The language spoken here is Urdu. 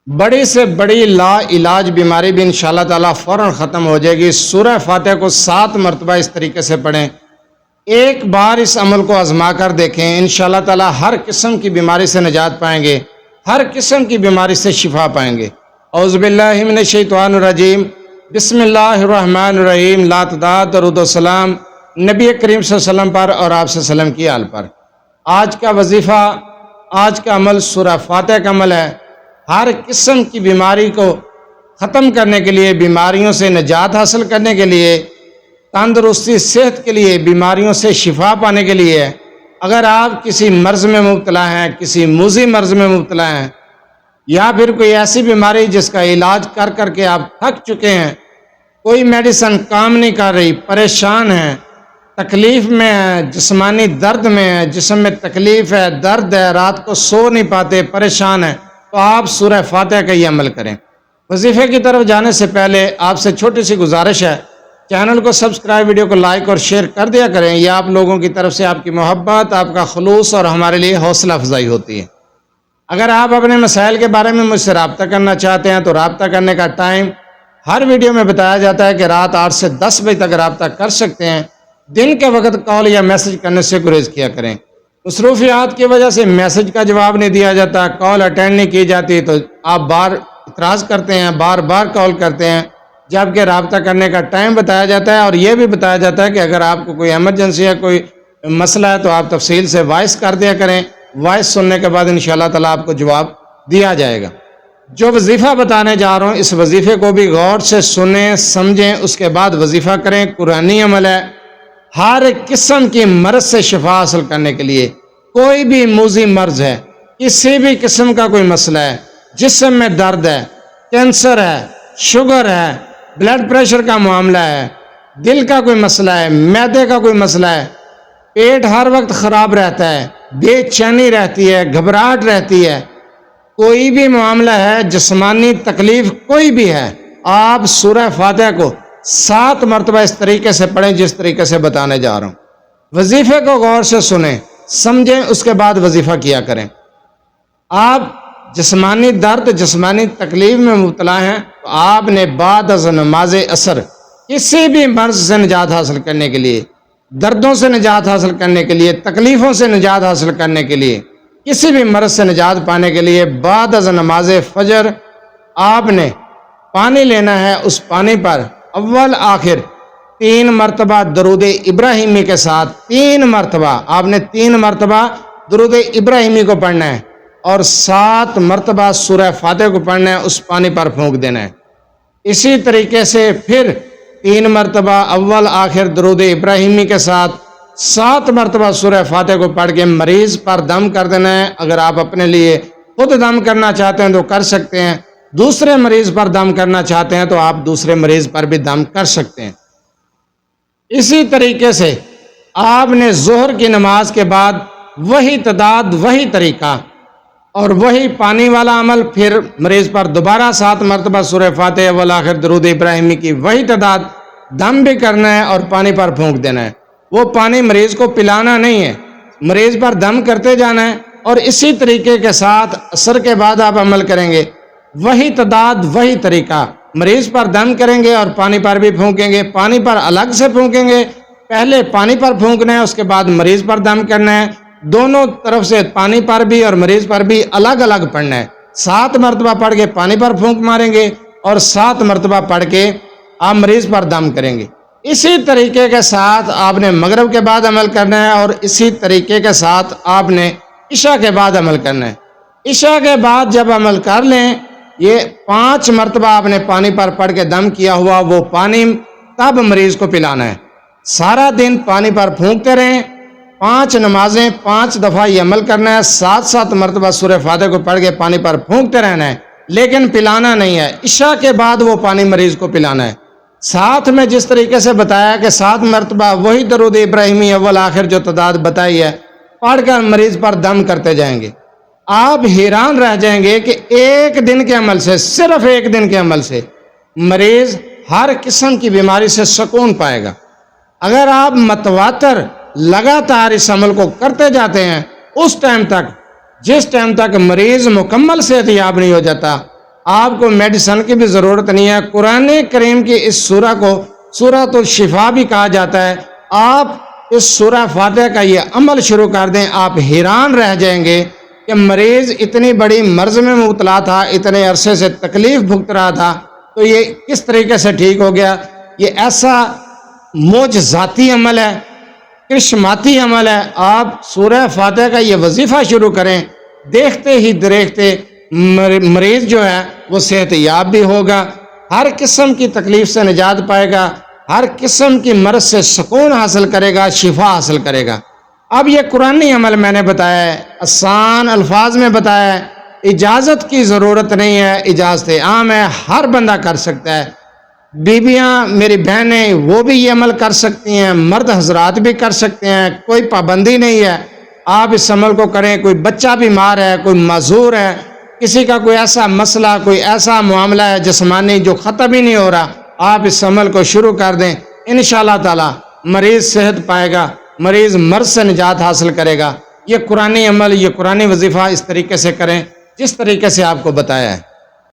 بڑی سے بڑی لا علاج بیماری بھی انشاءاللہ تعالیٰ فوراً ختم ہو جائے گی۔ سورہ فاتحہ کو 7 مرتبہ اس طریقے سے پڑھیں، ایک بار اس عمل کو آزما کر دیکھیں، انشاءاللہ تعالیٰ ہر قسم کی بیماری سے نجات پائیں گے، ہر قسم کی بیماری سے شفا پائیں گے۔ اعوذ باللہ من الشیطان الرجیم، بسم اللہ الرحمن الرحیم۔ لا تعداد درود و سلام نبی کریم صلی اللہ علیہ وسلم پر اور آپ صلی اللہ علیہ وسلم کی آل پر۔ آج کا وظیفہ، آج کا عمل سورہ فاتحہ کا عمل ہے۔ ہر قسم کی بیماری کو ختم کرنے کے لیے، بیماریوں سے نجات حاصل کرنے کے لیے، تندرستی صحت کے لیے، بیماریوں سے شفا پانے کے لیے۔ اگر آپ کسی مرض میں مبتلا ہیں، کسی موذی مرض میں مبتلا ہیں، یا پھر کوئی ایسی بیماری جس کا علاج کر کر کے آپ تھک چکے ہیں، کوئی میڈیسن کام نہیں کر رہی، پریشان ہیں، تکلیف میں ہیں، جسمانی درد میں ہیں، جسم میں تکلیف ہے، درد ہے، رات کو سو نہیں پاتے، پریشان ہیں، تو آپ سورہ فاتحہ کا یہ عمل کریں۔ وظیفے کی طرف جانے سے پہلے آپ سے چھوٹی سی گزارش ہے، چینل کو سبسکرائب، ویڈیو کو لائک اور شیئر کر دیا کریں۔ یہ آپ لوگوں کی طرف سے آپ کی محبت، آپ کا خلوص اور ہمارے لیے حوصلہ افزائی ہوتی ہے۔ اگر آپ اپنے مسائل کے بارے میں مجھ سے رابطہ کرنا چاہتے ہیں تو رابطہ کرنے کا ٹائم ہر ویڈیو میں بتایا جاتا ہے کہ رات 8 سے 10 بجے تک رابطہ کر سکتے ہیں۔ دن کے وقت کال یا میسج کرنے سے گریز کیا کریں۔ مصروفیات کی وجہ سے میسج کا جواب نہیں دیا جاتا، کال اٹینڈ نہیں کی جاتی، تو آپ بار اعتراض کرتے ہیں، بار بار کال کرتے ہیں، جبکہ رابطہ کرنے کا ٹائم بتایا جاتا ہے، اور یہ بھی بتایا جاتا ہے کہ اگر آپ کو کوئی ایمرجنسی ہے، کوئی مسئلہ ہے، تو آپ تفصیل سے وائس کر دیا کریں۔ وائس سننے کے بعد انشاءاللہ تعالیٰ آپ کو جواب دیا جائے گا۔ جو وظیفہ بتانے جا رہا ہوں، اس وظیفے کو بھی غور سے سنیں، سمجھیں، اس کے بعد وظیفہ کریں۔ قرآنی عمل ہے، ہر قسم کی مرض سے شفا حاصل کرنے کے لیے۔ کوئی بھی موذی مرض ہے، کسی بھی قسم کا کوئی مسئلہ ہے، جسم میں درد ہے، کینسر ہے، شوگر ہے، بلڈ پریشر کا معاملہ ہے، دل کا کوئی مسئلہ ہے، معدے کا کوئی مسئلہ ہے، پیٹ ہر وقت خراب رہتا ہے، بے چینی رہتی ہے، گھبراہٹ رہتی ہے، کوئی بھی معاملہ ہے، جسمانی تکلیف کوئی بھی ہے، آپ سورہ فاتحہ کو 7 مرتبہ اس طریقے سے پڑھیں جس طریقے سے بتانے جا رہا ہوں۔ وظیفے کو غور سے سنیں، سمجھیں، اس کے بعد وظیفہ کیا کریں۔ آپ جسمانی درد، جسمانی تکلیف میں مبتلا ہیں، تو آپ نے بعد از نماز عصر کسی بھی مرض سے نجات حاصل کرنے کے لیے، دردوں سے نجات حاصل کرنے کے لیے، تکلیفوں سے نجات حاصل کرنے کے لیے، کسی بھی مرض سے نجات پانے کے لیے، بعد از نماز فجر آپ نے پانی لینا ہے۔ اس پانی پر اول آخر 3 مرتبہ درود ابراہیمی کے ساتھ 3 مرتبہ آپ نے 3 مرتبہ درود ابراہیمی کو پڑھنا ہے، اور 7 مرتبہ سورہ فاتحہ کو پڑھنا ہے، اس پانی پر پھونک دینا ہے۔ اسی طریقے سے پھر 3 مرتبہ اول آخر درود ابراہیمی کے ساتھ 7 مرتبہ سورہ فاتحہ کو پڑھ کے مریض پر دم کر دینا ہے۔ اگر آپ اپنے لیے خود دم کرنا چاہتے ہیں تو کر سکتے ہیں، دوسرے مریض پر دم کرنا چاہتے ہیں تو آپ دوسرے مریض پر بھی دم کر سکتے ہیں۔ اسی طریقے سے آپ نے ظہر کی نماز کے بعد وہی تعداد، وہی طریقہ اور وہی پانی والا عمل، پھر مریض پر دوبارہ 7 مرتبہ سورہ فاتحہ والآخر درود ابراہیمی کی وہی تعداد دم بھی کرنا ہے اور پانی پر پھونک دینا ہے۔ وہ پانی مریض کو پلانا نہیں ہے، مریض پر دم کرتے جانا ہے، اور اسی طریقے کے ساتھ عصر کے بعد آپ عمل کریں گے، وہی تعداد، وہی طریقہ، مریض پر دم کریں گے اور پانی پر بھی پھونکیں گے۔ پانی پر الگ سے پھونکیں گے، پہلے پانی پر پھونکنا ہے، اس کے بعد مریض پر دم کرنا ہے۔ دونوں طرف سے پانی پر بھی اور مریض پر بھی الگ الگ پڑھنا ہے۔ 7 مرتبہ پڑھ کے پانی پر پھونک ماریں گے، اور 7 مرتبہ پڑھ کے آپ مریض پر دم کریں گے۔ اسی طریقے کے ساتھ آپ نے مغرب کے بعد عمل کرنا ہے، اور اسی طریقے کے ساتھ آپ نے عشاء کے بعد عمل کرنا ہے۔ عشاء کے بعد جب عمل کر لیں، یہ 5 مرتبہ آپ نے پانی پر پڑھ کے دم کیا ہوا وہ پانی تب مریض کو پلانا ہے۔ سارا دن پانی پر پھونکتے رہیں، 5 نمازیں 5 دفعہ یہ عمل کرنا ہے، 7 مرتبہ سورہ فاتحہ کو پڑھ کے پانی پر پھونکتے رہنا ہے، لیکن پلانا نہیں ہے۔ عشاء کے بعد وہ پانی مریض کو پلانا ہے۔ ساتھ میں جس طریقے سے بتایا کہ 7 مرتبہ وہی درود ابراہیمی اول آخر جو تعداد بتائی ہے پڑھ کر مریض پر دم کرتے جائیں گے، آپ حیران رہ جائیں گے کہ ایک دن کے عمل سے، صرف ایک دن کے عمل سے مریض ہر قسم کی بیماری سے سکون پائے گا۔ اگر آپ متواتر لگاتار اس عمل کو کرتے جاتے ہیں، اس ٹائم تک، جس ٹائم تک مریض مکمل صحت یاب نہیں ہو جاتا، آپ کو میڈیسن کی بھی ضرورت نہیں ہے۔ قرآن کریم کی اس سورہ کو سورۃ الشفا بھی کہا جاتا ہے۔ آپ اس سورہ فاتحہ کا یہ عمل شروع کر دیں، آپ حیران رہ جائیں گے کہ مریض اتنی بڑی مرض میں مبتلا تھا، اتنے عرصے سے تکلیف بھگت رہا تھا، تو یہ کس طریقے سے ٹھیک ہو گیا۔ یہ ایسا معجزاتی عمل ہے، کرشماتی عمل ہے۔ آپ سورہ فاتحہ کا یہ وظیفہ شروع کریں، دیکھتے ہی دیکھتے مریض جو ہے وہ صحت یاب بھی ہوگا، ہر قسم کی تکلیف سے نجات پائے گا، ہر قسم کی مرض سے سکون حاصل کرے گا، شفا حاصل کرے گا۔ اب یہ قرآنی عمل میں نے بتایا ہے، آسان الفاظ میں بتایا ہے، اجازت کی ضرورت نہیں ہے، اجازت عام ہے، ہر بندہ کر سکتا ہے۔ بیویاں میری بہنیں وہ بھی یہ عمل کر سکتی ہیں، مرد حضرات بھی کر سکتے ہیں، کوئی پابندی نہیں ہے۔ آپ اس عمل کو کریں۔ کوئی بچہ بیمار ہے، کوئی معذور ہے، کسی کا کوئی ایسا مسئلہ، کوئی ایسا معاملہ ہے جسمانی جو ختم ہی نہیں ہو رہا، آپ اس عمل کو شروع کر دیں، انشاءاللہ تعالی مریض صحت پائے گا، مریض مرض سے نجات حاصل کرے گا۔ یہ قرآنی عمل، یہ قرآنی وظیفہ اس طریقے سے کریں جس طریقے سے آپ کو بتایا ہے۔